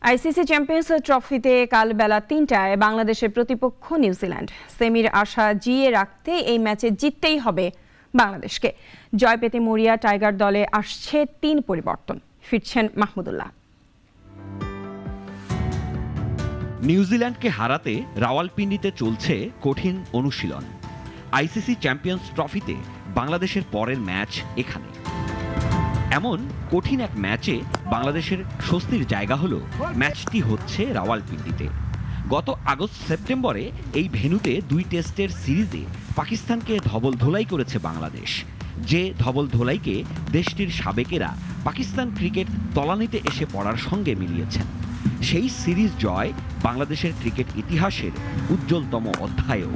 ICC champions ট্রফিতে কাল বেলা ৩টায় বাংলাদেশের প্রতিপক্ষ নিউজিল্যান্ড। সেমির আশা জিয়ে রাখতে এই ম্যাচে জিততেই হবে বাংলাদেশকে। জয় পেতে মরিয়া টাইগার দলে আসছে ৩ পরিবর্তন। ফিরছেন মাহমুদুল্লাহ। নিউজিল্যান্ডকে হারাতে রাওয়ালপিন্ডিতে চলছে কঠিন অনুশীলন। আইসিসি চ্যাম্পিয়ন্স ট্রফিতে বাংলাদেশের পরের ম্যাচ এখানে। এমন কঠিন এক ম্যাচে বাংলাদেশের স্বস্তির জায়গা হলো ম্যাচটি হচ্ছে রাওয়ালপিন্ডিতে। গত আগস্ট সেপ্টেম্বরে এই ভেন্যুতে 2 টেস্টের সিরিজে পাকিস্তানকে ধবলধোলাই করেছে বাংলাদেশ। যে ধবলধোলাইকে দেশটির সাবেকেরা পাকিস্তান ক্রিকেট তলানিতে এসে পড়ার সঙ্গে মিলিয়েছেন। সেই সিরিজ জয় বাংলাদেশের ক্রিকেট ইতিহাসের উজ্জ্বলতম অধ্যায়ও।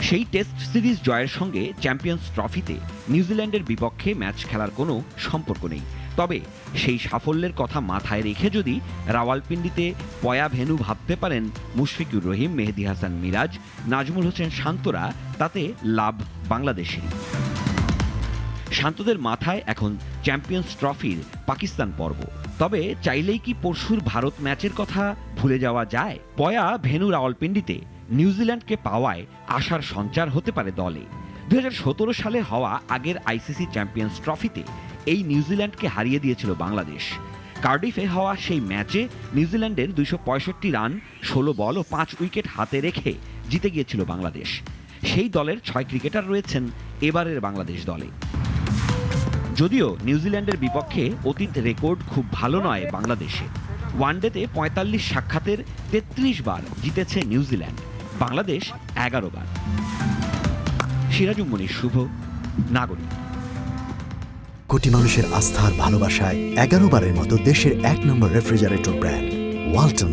সেই টেস্ট সিরিজ জয়ের সঙ্গে চ্যাম্পিয়ন্স ট্রফিতে নিউজিল্যান্ডের বিপক্ষে ম্যাচ খেলার কোনো সম্পর্ক নেই। তবে সেই সাফল্যের কথা মাথায় রেখে যদি রাওয়ালপিন্ডিতে পয়া ভেন্যু ভাবতে পারেন মুশফিকুর রহিম, মেহেদী হাসান মিরাজ, নাজমুল হোসেন শান্তরা, তাতে লাভ বাংলাদেশেরই। শান্তদের মাথায় এখন চ্যাম্পিয়ন্স ট্রফির পাকিস্তান পর্ব। তবে চাইলেই কি পরশুর ভারত ম্যাচের কথা ভুলে যাওয়া যায়? পয়া ভেন্যু রাওয়ালপিন্ডিতে নিউজিল্যান্ডকে পাওয়ায় আশার সঞ্চার হতে পারে দলে। 2017 সালে হওয়া আগের আইসিসি চ্যাম্পিয়ন্স ট্রফিতে এই নিউজিল্যান্ডকে হারিয়ে দিয়েছিল বাংলাদেশ। কার্ডিফে হওয়া সেই ম্যাচে নিউজিল্যান্ডের 265 রান, 16 বল ও 5 উইকেট হাতে রেখে জিতে গিয়েছিল বাংলাদেশ। সেই দলের 6 ক্রিকেটার রয়েছেন এবারের বাংলাদেশ দলে। যদিও নিউজিল্যান্ডের বিপক্ষে অতীত রেকর্ড খুব ভালো নয় বাংলাদেশে। ওয়ানডেতে 45 সাক্ষাতের 33 বার জিতেছে নিউজিল্যান্ড, বাংলাদেশ 11 বার। সিরাজুম-মনির শুভ, নাগরিক। কোটি মানুষের আস্থার ভালোবাসায় 11 বারের মতো দেশের 1 নম্বর রেফ্রিজারেটর ব্র্যান্ড ওয়ালটন।